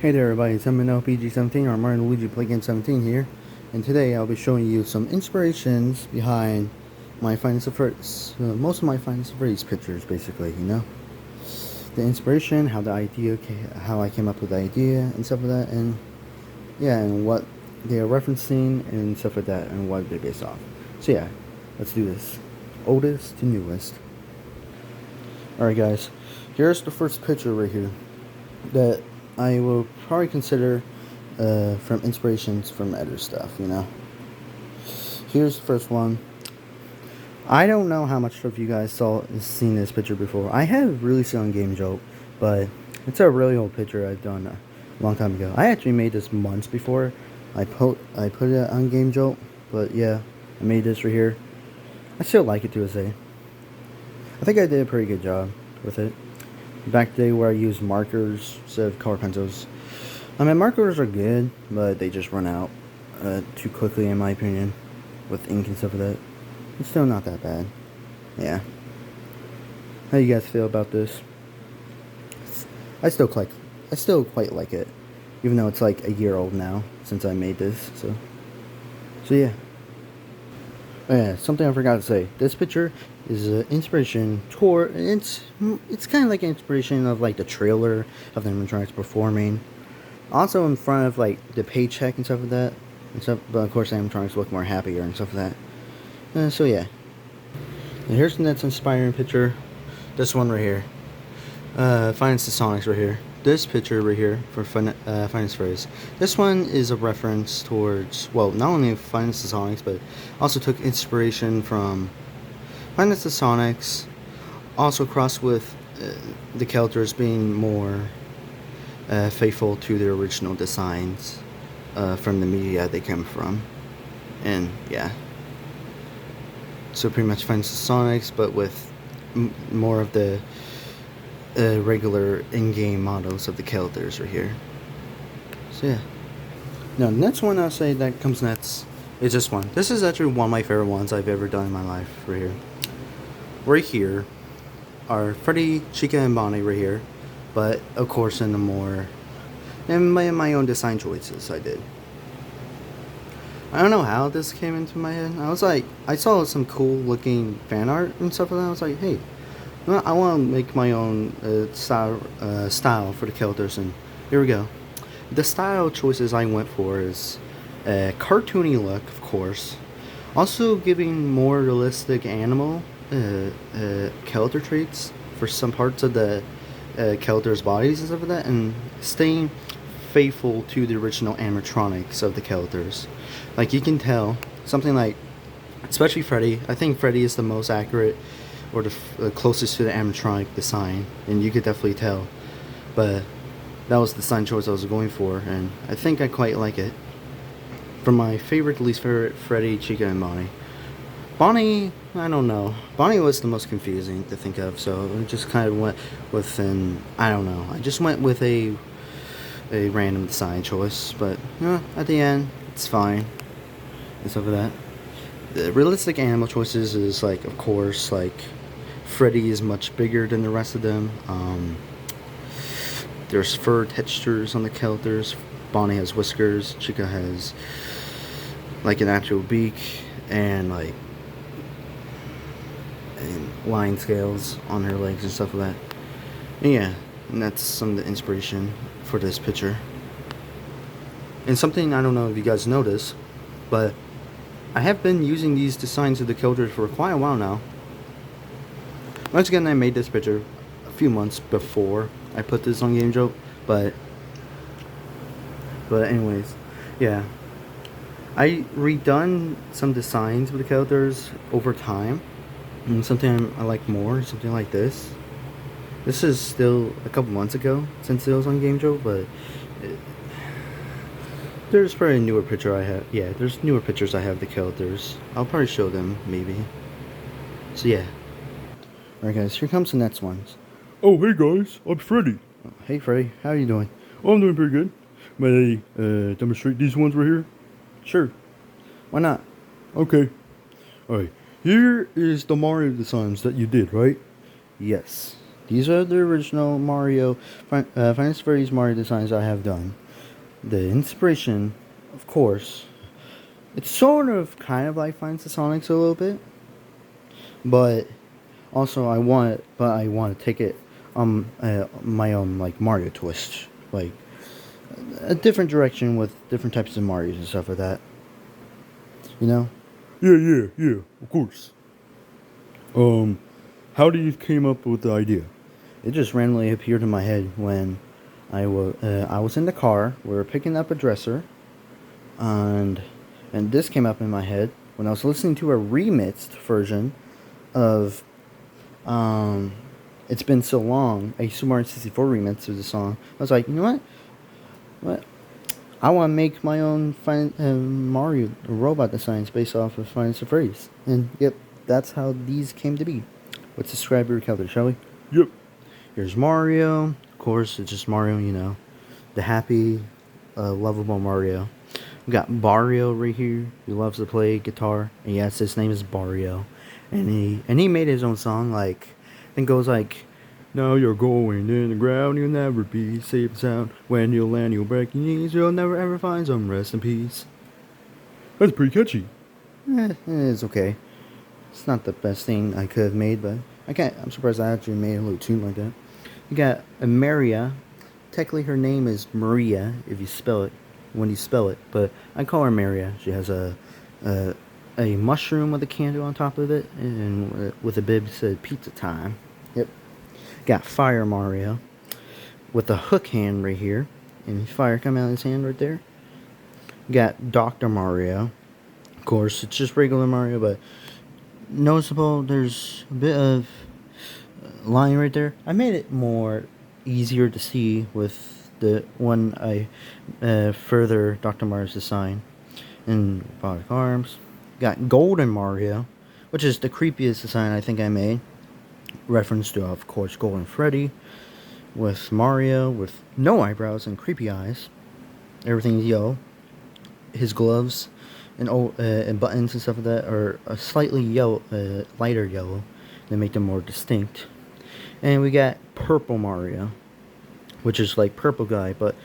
Hey there everybody, it's MNLPG17 or Mario and Luigi Play Game 17 here, and today I'll be showing you some inspirations behind my Finest of Freddy's, most of my Finest of Freddy's pictures basically, you know. The inspiration, how the idea, how I came up with the idea and stuff like that, and yeah, and what they are referencing and stuff like that, and what they're based off. So yeah, let's do this. Oldest to newest. Alright guys, here's the first picture right here that I will probably consider from inspirations from other stuff, you know. Here's the first one. I don't know how much of you guys seen this picture before. I have really seen on Game Jolt, but it's a really old picture I've done a long time ago. I actually made this months before I put it on Game Jolt, but yeah, I made this right here. I still like it to this day. I think I did a pretty good job with it. Back the day where I used markers instead of color pencils. I mean, markers are good, but they just run out too quickly in my opinion, with ink and stuff like that. It's still not that bad. Yeah. How you guys feel about this? I still quite like it, even though it's like a year old now since I made this. So yeah. Oh yeah, something I forgot to say. This picture is an inspiration toward. It's kind of like an inspiration of like the trailer of the animatronics performing. Also in front of like the paycheck and stuff like that, and stuff. But of course, the animatronics look more happier and stuff like that. So yeah. And here's the next inspiring picture. This one right here. Finance the Sonics right here. This picture right here for Finance Phrase. This one is a reference towards, well, not only Finance the Sonics, but also took inspiration from Finance the Sonics, also crossed with the characters being more faithful to their original designs from the media they came from. And yeah. So pretty much Finance the Sonics, but with more of the regular in-game models of the characters right here. So yeah. Now the next one I'll say that comes next is this one. This is actually one of my favorite ones I've ever done in my life right here. Right here are Freddy, Chica, and Bonnie right here, but of course in my own design choices I did. I don't know how this came into my head. I saw some cool looking fan art and stuff like that. I was like, hey, I want to make my own style for the characters, and here we go. The style choices I went for is a cartoony look, of course. Also giving more realistic animal character traits for some parts of the characters' bodies and stuff like that, and staying faithful to the original animatronics of the characters. Like you can tell, something like, especially Freddy. I think Freddy is the most accurate, or the closest to the animatronic design, and you could definitely tell. But that was the design choice I was going for, and I think I quite like it. From my favorite to least favorite, Freddy, Chica, and Bonnie. Bonnie, I don't know. Bonnie was the most confusing to think of, so I just kind of went with I don't know. I just went with a random design choice, but at the end, it's fine. And stuff like that. The realistic animal choices is like, of course, like Freddy is much bigger than the rest of them. There's fur textures on the characters. Bonnie has whiskers. Chica has like an actual beak and like line scales on her legs and stuff like that. And yeah, and that's some of the inspiration for this picture. And something I don't know if you guys noticed, but I have been using these designs of the characters for quite a while now. Once again, I made this picture a few months before I put this on Game Jolt, but anyways, yeah. I redone some designs with the characters over time, and something I like more, something like this. This is still a couple months ago since it was on Game Jolt, but there's probably a newer picture I have. Yeah, there's newer pictures I have of the characters. I'll probably show them, maybe. So yeah. Alright guys, here comes the next ones. Oh, hey guys, I'm Freddy. Hey Freddy, how are you doing? Oh, I'm doing pretty good. May I demonstrate these ones right here? Sure. Why not? Okay. Alright, here is the Mario designs that you did, right? Yes. These are the original Mario, Fantasy Freddy's Mario designs I have done. The inspiration, of course, it's sort of kind of like Fantasy Sonics a little bit, but also I want to take it my own like Mario twist, like a different direction with different types of Marios and stuff like that. You know? Yeah, of course. How do you came up with the idea? It just randomly appeared in my head when I was in the car. We were picking up a dresser, and this came up in my head when I was listening to a remixed version of "It's Been So Long," a Super Mario 64 remix of the song. I was like, you know what? I want to make my own Mario robot designs based off of Fantasy Freddy's, and yep, that's how these came to be. Let's describe your color, shall we? Yep. Here's Mario. Of course, it's just Mario, you know. The happy, lovable Mario. We got Barrio right here. He loves to play guitar. And yes, his name is Barrio. And he made his own song, like, I think it goes like, Now you're going in the ground, you'll never be safe and sound. When you'll land, you'll break your knees, you'll never ever find some rest in peace. That's pretty catchy. It's okay. It's not the best thing I could have made, but I'm surprised I actually made a little tune like that. You got Maria. Technically, her name is Maria if you spell it when you spell it, but I call her Maria. She has a mushroom with a candle on top of it, and with a bib that said "Pizza Time." Yep. Got Fire Mario with a hook hand right here, and fire coming out of his hand right there. Got Dr. Mario. Of course, it's just regular Mario, but noticeable there's a bit of line right there. I made it more easier to see with the when I further Dr. Mario's design. And robotic arms. Got Golden Mario, which is the creepiest design I think I made. Reference to, of course, Golden Freddy. With Mario with no eyebrows and creepy eyes. Everything's yellow. His gloves and buttons and stuff like that are a slightly yellow, lighter yellow. They make them more distinct. And we got Purple Mario, which is like Purple Guy, but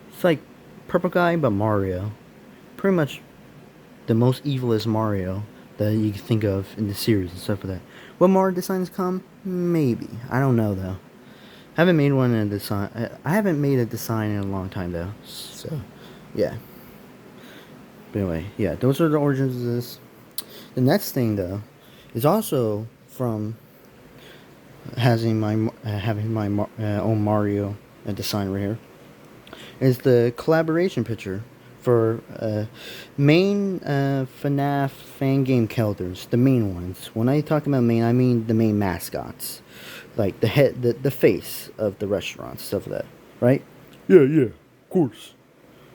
it's like Purple Guy but Mario. Pretty much the most evilest Mario that you can think of in the series and stuff like that. Will Mario designs come? Maybe. I don't know though. I haven't made one in a design. I haven't made a design in a long time though. So, yeah. But anyway, yeah, those are the origins of this. The next thing though is also from having my own Mario design right here. Is the collaboration picture for main Fnaf fan game characters, the main ones. When I talk about main, I mean the main mascots, like the head, the face of the restaurants, stuff like that, right? Yeah, of course.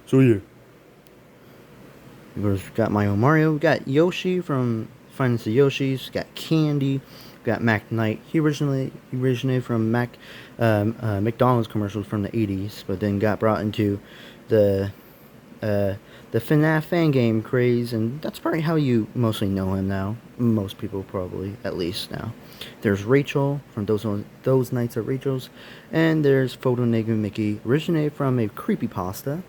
So yeah. We've got my own Mario. We got Yoshi from Finance of Yoshi's. Got Candy. Got Mac Knight. He originated from McDonald's commercials from the 80s, but then got brought into the FNAF fan game craze, and that's probably how you mostly know him now. Most people probably, at least now. There's Rachel from those Nights at Rachel's, and there's Photo Negative Mickey, originated from a creepypasta,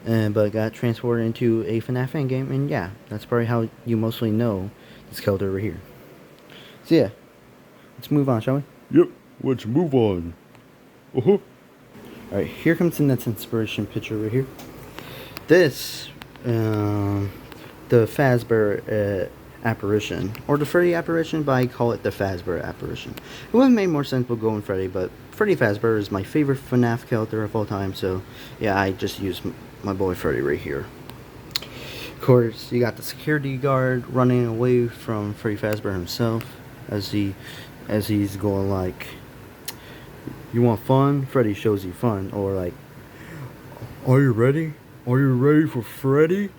but got transported into a FNAF fan game, and yeah, that's probably how you mostly know this character over here. So yeah, let's move on, shall we? Yep, let's move on. Uh-huh. Alright, here comes the next inspiration picture right here. This, the Fazbear apparition, or the Freddy apparition, but I call it the Fazbear apparition. It would have made more sense with Golden Freddy, but Freddy Fazbear is my favorite FNAF character of all time, so yeah, I just used my boy Freddy right here. Of course, you got the security guard running away from Freddy Fazbear himself, as he's going like, "You want fun? Freddy shows you fun," or like, Are you ready? Are you ready for Freddy?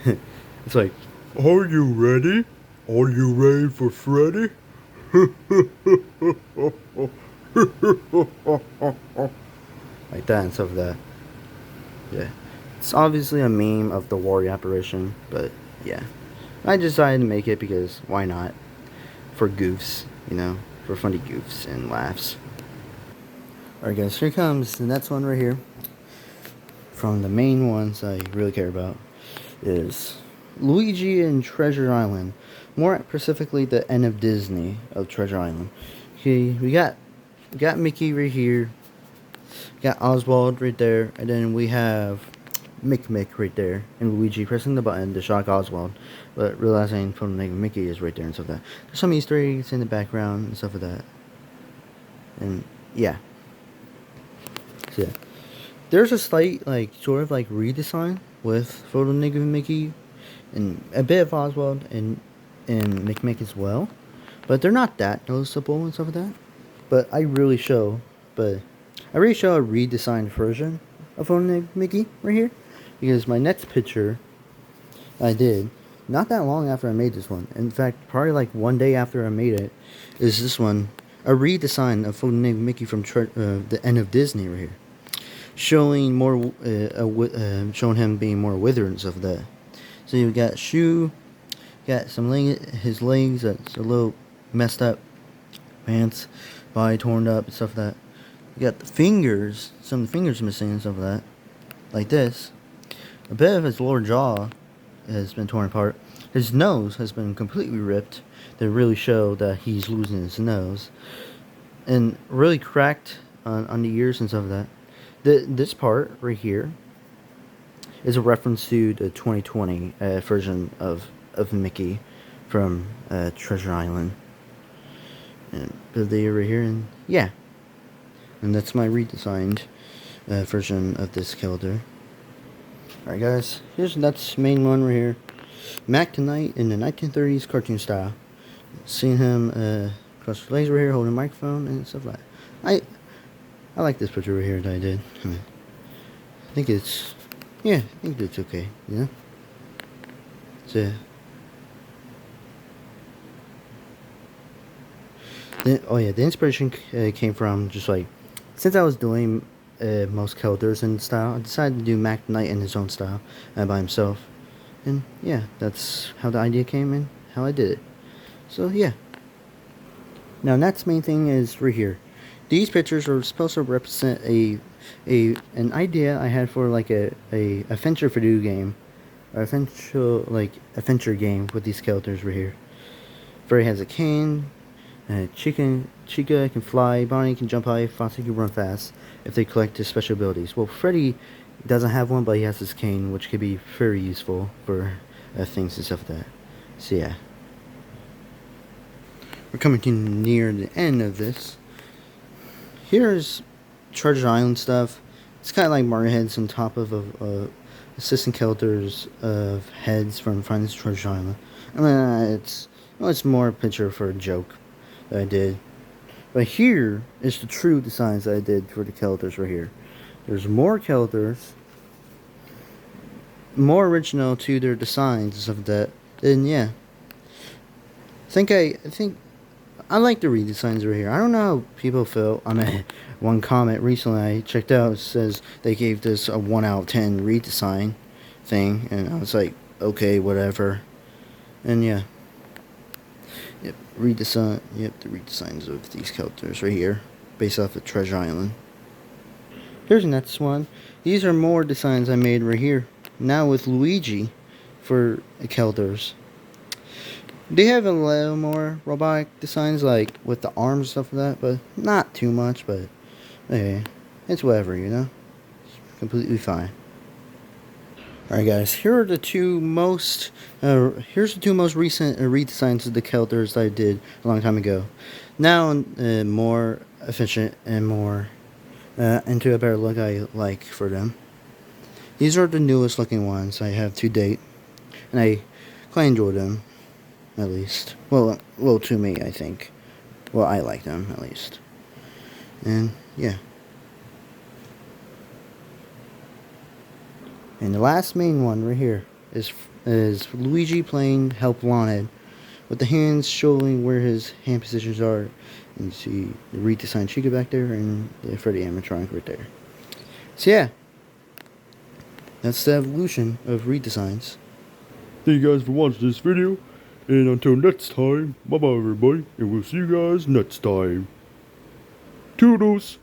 it's like, Are you ready? Are you ready for Freddy? like that and stuff like that. Yeah. It's obviously a meme of the Warrior apparition, but yeah. I decided to make it because why not? For goofs, you know. for funny goofs and laughs. Alright guys, here comes the next one right here. From the main ones I really care about is Luigi and Treasure Island. More specifically, the end of Disney of Treasure Island. Okay, we got Mickey right here. Got Oswald right there, and then we have Mick right there, and Luigi pressing the button to shock Oswald, but realizing from the Mickey is right there and stuff like that. There's some Easter eggs in the background and stuff like that. And yeah. So yeah. There's a slight, like, sort of like redesign with Photo Negative Mickey and a bit of Oswald and Mick as well. But they're not that noticeable and stuff like that. But I really show a redesigned version of Photo Negative Mickey right here. Because my next picture I did, not that long after I made this one. In fact, probably like one day after I made it, is this one. A redesign of Photo Negative Mickey from the end of Disney right here. Showing more, showing him being more withered and stuff like that. So you got shoe, got some his legs that's a little messed up, pants, body torn up and stuff like that. You got the fingers, some of the fingers missing and stuff like that, like this. A bit of his lower jaw has been torn apart. His nose has been completely ripped to really show that he's losing his nose, and really cracked on the ears and stuff like that. This part right here is a reference to the 2020 version of Mickey from Treasure Island. And the day right here, and yeah. And that's my redesigned version of this character. Alright guys, here's that's main one right here. Mac tonight in the 1930s cartoon style. Seeing him cross his legs right here, holding a microphone and stuff like that. I like this picture right here that I did. I think it's okay, you know? So, the inspiration came from just like, since I was doing most characters in style, I decided to do Mac Knight in his own style by himself. And yeah, that's how the idea came and how I did it. So yeah. Now next main thing is right here. These pictures are supposed to represent an idea I had for like a adventure video game, or adventure game with these characters right here. Freddy has a cane, Chica can fly, Bonnie can jump high, Foxy can run fast if they collect his special abilities. Well, Freddy doesn't have one, but he has his cane, which could be very useful for things and stuff like that. So yeah, we're coming to near the end of this. Here's Treasure Island stuff. It's kind of like Mario heads on top of assistant characters of heads from Finding Treasure Island. I mean, it's more a picture for a joke that I did. But here is the true designs that I did for the characters right here. There's more characters, more original to their designs of that. And yeah, I think I like the redesigns right here. I don't know how people feel. I mean, one comment recently I checked out says they gave this a 1 out of 10 redesign thing, and I was like, okay, whatever. And yeah, the redesigns of these characters right here, based off of Treasure Island. Here's the next one. These are more designs I made right here. Now with Luigi for the characters. They have a little more robotic designs, like with the arms and stuff like that, but not too much. But hey, it's whatever, you know. It's completely fine. Alright guys, here are the two most here's the two most recent redesigns of the characters that I did a long time ago. Now more efficient and more into a better look I like for them. These are the newest looking ones I have to date, and I quite enjoy them, at least. Well, to me, I think. Well, I like them, at least. And yeah. And the last main one right here is Luigi playing Help Wanted, with the hands showing where his hand positions are. And you see the redesigned Chica back there and the Freddy animatronic right there. So yeah, that's the evolution of redesigns. Thank you guys for watching this video. And until next time, bye bye everybody, and we'll see you guys next time. Toodles!